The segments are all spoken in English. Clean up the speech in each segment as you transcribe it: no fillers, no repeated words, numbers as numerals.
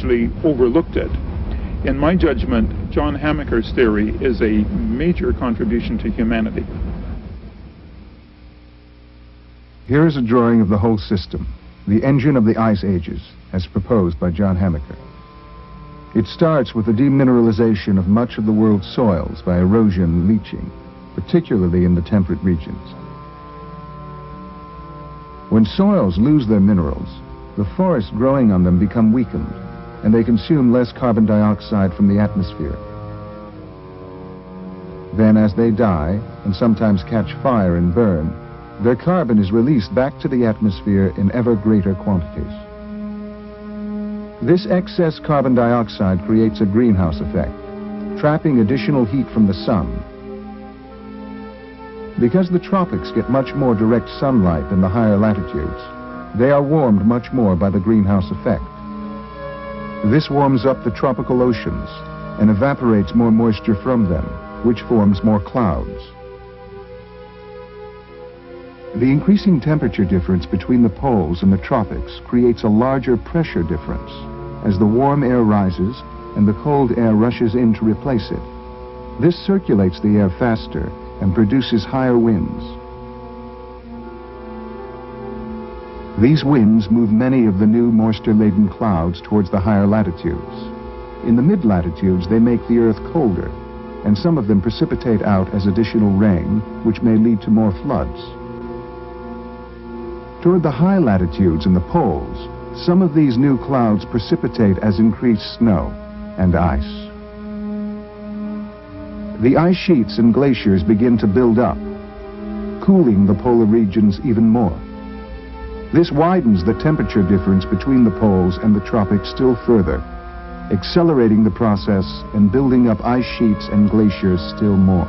largely overlooked it. In my judgment, John Hamaker's theory is a major contribution to humanity. Here is a drawing of the whole system, the engine of the ice ages, as proposed by John Hamaker. It starts with the demineralization of much of the world's soils by erosion and leaching, particularly in the temperate regions. When soils lose their minerals, the forests growing on them become weakened, and they consume less carbon dioxide from the atmosphere. Then, as they die, and sometimes catch fire and burn, their carbon is released back to the atmosphere in ever greater quantities. This excess carbon dioxide creates a greenhouse effect, trapping additional heat from the sun. Because the tropics get much more direct sunlight than the higher latitudes, they are warmed much more by the greenhouse effect. This warms up the tropical oceans and evaporates more moisture from them, which forms more clouds. The increasing temperature difference between the poles and the tropics creates a larger pressure difference as the warm air rises and the cold air rushes in to replace it. This circulates the air faster and produces higher winds. These winds move many of the new moisture-laden clouds towards the higher latitudes. In the mid-latitudes, they make the Earth colder, and some of them precipitate out as additional rain, which may lead to more floods. Toward the high latitudes and the poles, some of these new clouds precipitate as increased snow and ice. The ice sheets and glaciers begin to build up, cooling the polar regions even more. This widens the temperature difference between the poles and the tropics still further, accelerating the process and building up ice sheets and glaciers still more.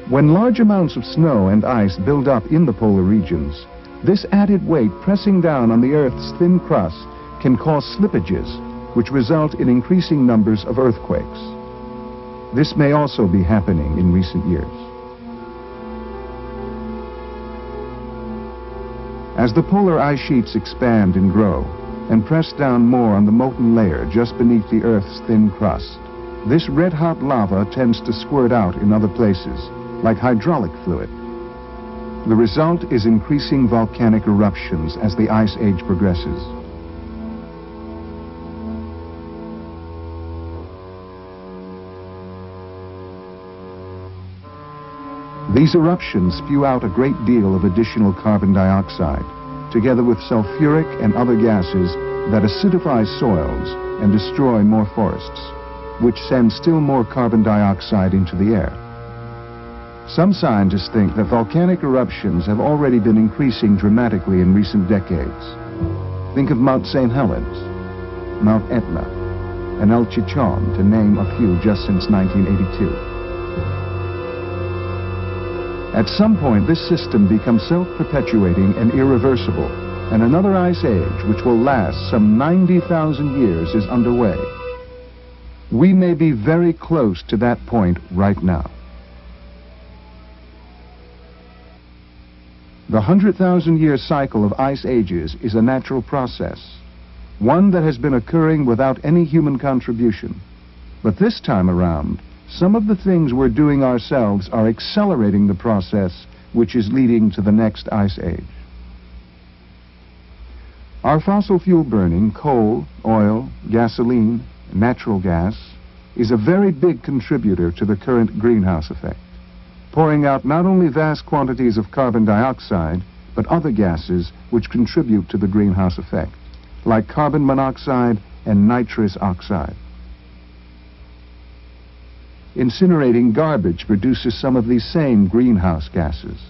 When large amounts of snow and ice build up in the polar regions, this added weight pressing down on the Earth's thin crust can cause slippages, which result in increasing numbers of earthquakes. This may also be happening in recent years. As the polar ice sheets expand and grow and press down more on the molten layer just beneath the Earth's thin crust, this red-hot lava tends to squirt out in other places, like hydraulic fluid. The result is increasing volcanic eruptions as the ice age progresses. These eruptions spew out a great deal of additional carbon dioxide, together with sulfuric and other gases that acidify soils and destroy more forests, which send still more carbon dioxide into the air. Some scientists think that volcanic eruptions have already been increasing dramatically in recent decades. Think of Mount St. Helens, Mount Etna, and El Chichon, to name a few just since 1982. At some point, this system becomes self-perpetuating and irreversible, and another ice age, which will last some 90,000 years, is underway. We may be very close to that point right now. The 100,000-year cycle of ice ages is a natural process, one that has been occurring without any human contribution. But this time around, some of the things we're doing ourselves are accelerating the process, which is leading to the next ice age. Our fossil fuel burning, coal, oil, gasoline, natural gas, is a very big contributor to the current greenhouse effect, pouring out not only vast quantities of carbon dioxide, but other gases which contribute to the greenhouse effect, like carbon monoxide and nitrous oxide. Incinerating garbage produces some of these same greenhouse gases.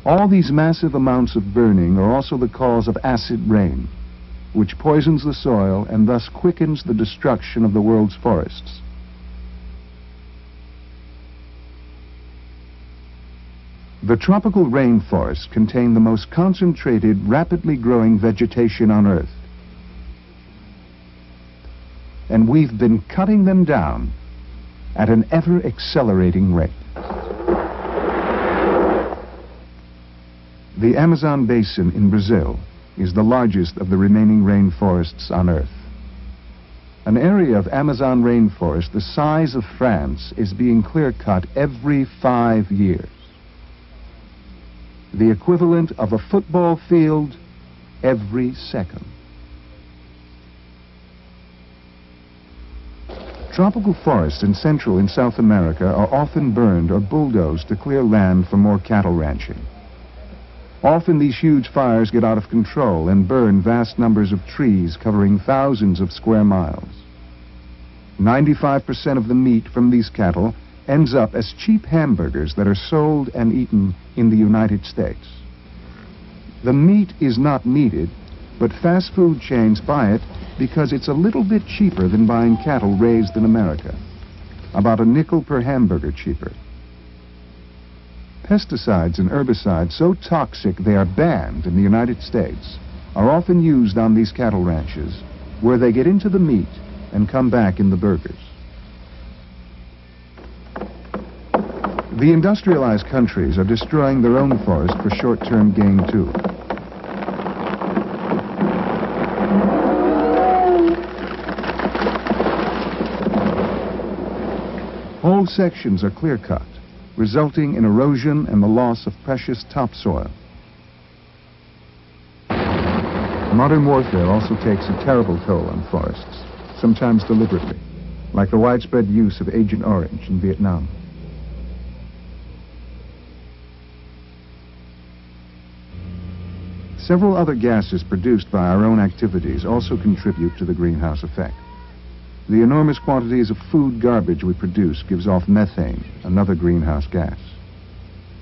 All these massive amounts of burning are also the cause of acid rain, which poisons the soil and thus quickens the destruction of the world's forests. The tropical rainforests contain the most concentrated, rapidly growing vegetation on Earth. And we've been cutting them down at an ever-accelerating rate. The Amazon basin in Brazil is the largest of the remaining rainforests on Earth. An area of Amazon rainforest the size of France is being clear-cut every 5 years. The equivalent of a football field every second. Tropical forests in Central and South America are often burned or bulldozed to clear land for more cattle ranching. Often these huge fires get out of control and burn vast numbers of trees covering thousands of square miles. 95% of the meat from these cattle ends up as cheap hamburgers that are sold and eaten in the United States. The meat is not needed, but fast food chains buy it because it's a little bit cheaper than buying cattle raised in America. About a nickel per hamburger cheaper. Pesticides and herbicides so toxic they are banned in the United States are often used on these cattle ranches, where they get into the meat and come back in the burgers. The industrialized countries are destroying their own forest for short-term gain too. Whole sections are clear-cut, resulting in erosion and the loss of precious topsoil. Modern warfare also takes a terrible toll on forests, sometimes deliberately, like the widespread use of Agent Orange in Vietnam. Several other gases produced by our own activities also contribute to the greenhouse effect. The enormous quantities of food garbage we produce gives off methane, another greenhouse gas.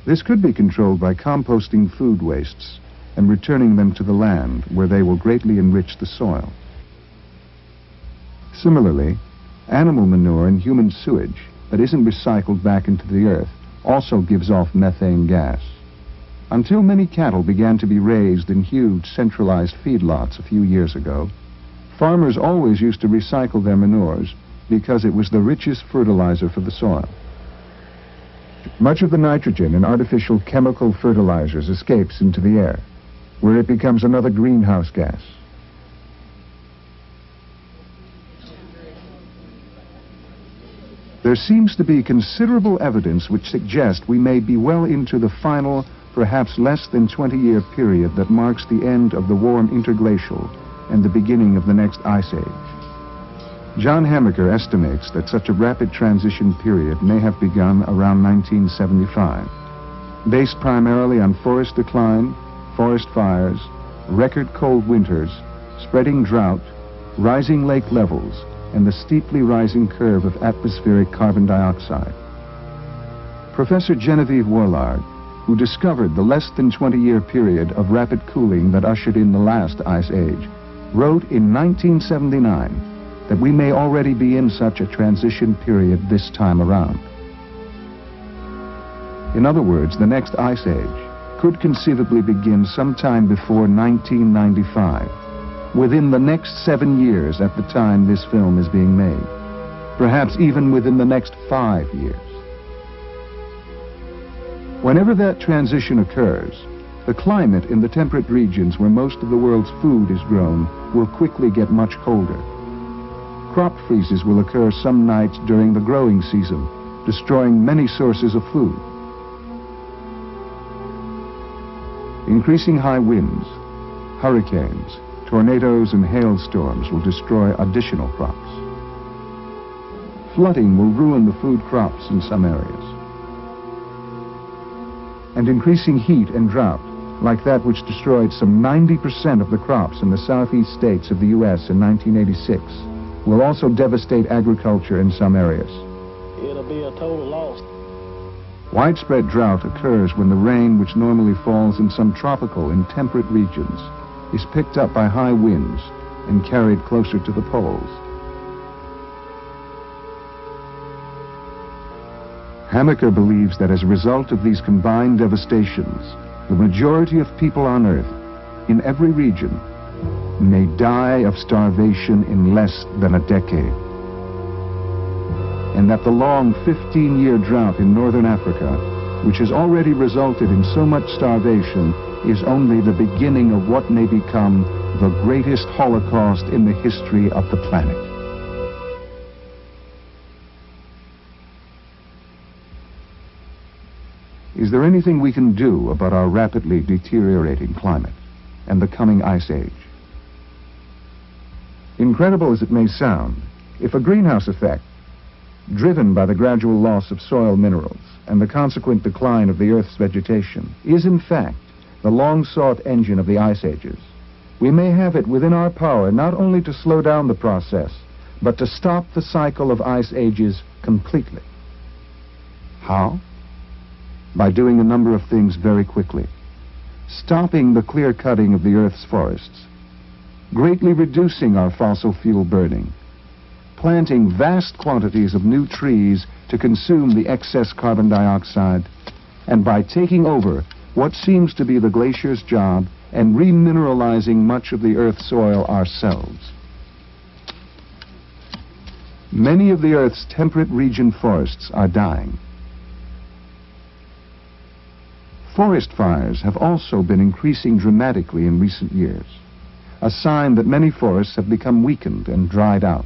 This could be controlled by composting food wastes and returning them to the land, where they will greatly enrich the soil. Similarly, animal manure and human sewage that isn't recycled back into the earth also gives off methane gas. Until many cattle began to be raised in huge centralized feedlots a few years ago, farmers always used to recycle their manures because it was the richest fertilizer for the soil. Much of the nitrogen in artificial chemical fertilizers escapes into the air, where it becomes another greenhouse gas. There seems to be considerable evidence which suggests we may be well into the final, perhaps less than 20-year period that marks the end of the warm interglacial and the beginning of the next ice age. John Hamaker estimates that such a rapid transition period may have begun around 1975, based primarily on forest decline, forest fires, record cold winters, spreading drought, rising lake levels, and the steeply rising curve of atmospheric carbon dioxide. Professor Genevieve Worlard, who discovered the less than 20-year period of rapid cooling that ushered in the last ice age, wrote in 1979 that we may already be in such a transition period this time around. In other words, the next ice age could conceivably begin sometime before 1995, within the next 7 years at the time this film is being made, perhaps even within the next 5 years. Whenever that transition occurs, the climate in the temperate regions where most of the world's food is grown will quickly get much colder. Crop freezes will occur some nights during the growing season, destroying many sources of food. Increasing high winds, hurricanes, tornadoes, and hailstorms will destroy additional crops. Flooding will ruin the food crops in some areas. And increasing heat and drought, like that which destroyed some 90% of the crops in the southeast states of the U.S. in 1986, will also devastate agriculture in some areas. It'll be a total loss. Widespread drought occurs when the rain which normally falls in some tropical and temperate regions is picked up by high winds and carried closer to the poles. Hamaker believes that as a result of these combined devastations, the majority of people on Earth, in every region, may die of starvation in less than a decade. And that the long 15-year drought in northern Africa which has already resulted in so much starvation, is only the beginning of what may become the greatest holocaust in the history of the planet. Is there anything we can do about our rapidly deteriorating climate and the coming ice age? Incredible as it may sound, if a greenhouse effect, driven by the gradual loss of soil minerals and the consequent decline of the Earth's vegetation, is in fact the long-sought engine of the ice ages, we may have it within our power not only to slow down the process, but to stop the cycle of ice ages completely. How? By doing a number of things very quickly. Stopping the clear-cutting of the Earth's forests, greatly reducing our fossil fuel burning, planting vast quantities of new trees to consume the excess carbon dioxide, and by taking over what seems to be the glacier's job and remineralizing much of the Earth's soil ourselves. Many of the Earth's temperate region forests are dying. Forest fires have also been increasing dramatically in recent years, a sign that many forests have become weakened and dried out.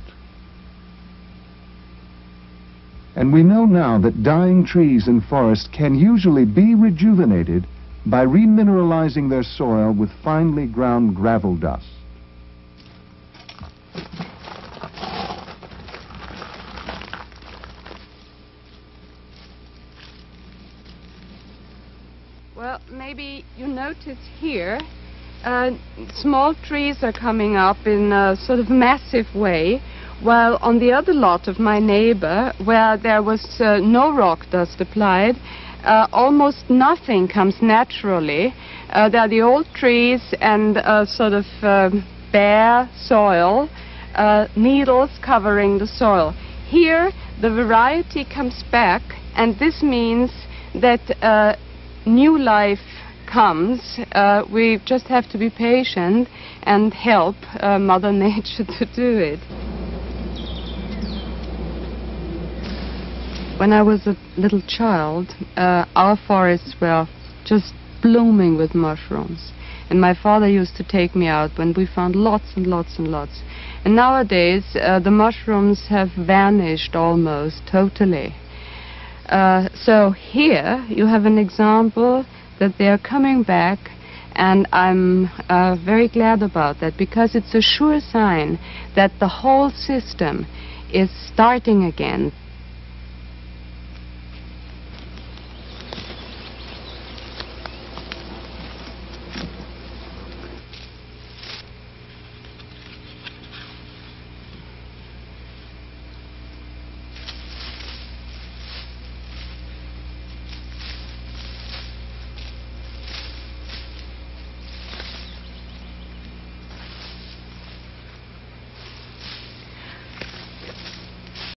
And we know now that dying trees and forests can usually be rejuvenated by remineralizing their soil with finely ground gravel dust. Well, maybe you notice here, small trees are coming up in a sort of massive way, while on the other lot of my neighbor, where there was no rock dust applied, almost nothing comes naturally. There are the old trees and sort of bare soil, needles covering the soil. Here, the variety comes back, and this means that new life comes. We just have to be patient and help Mother Nature to do it. When I was a little child, our forests were just blooming with mushrooms. And my father used to take me out when we found lots and lots and lots. And nowadays, the mushrooms have vanished almost totally. So here you have an example that they are coming back, and I'm very glad about that, because it's a sure sign that the whole system is starting again.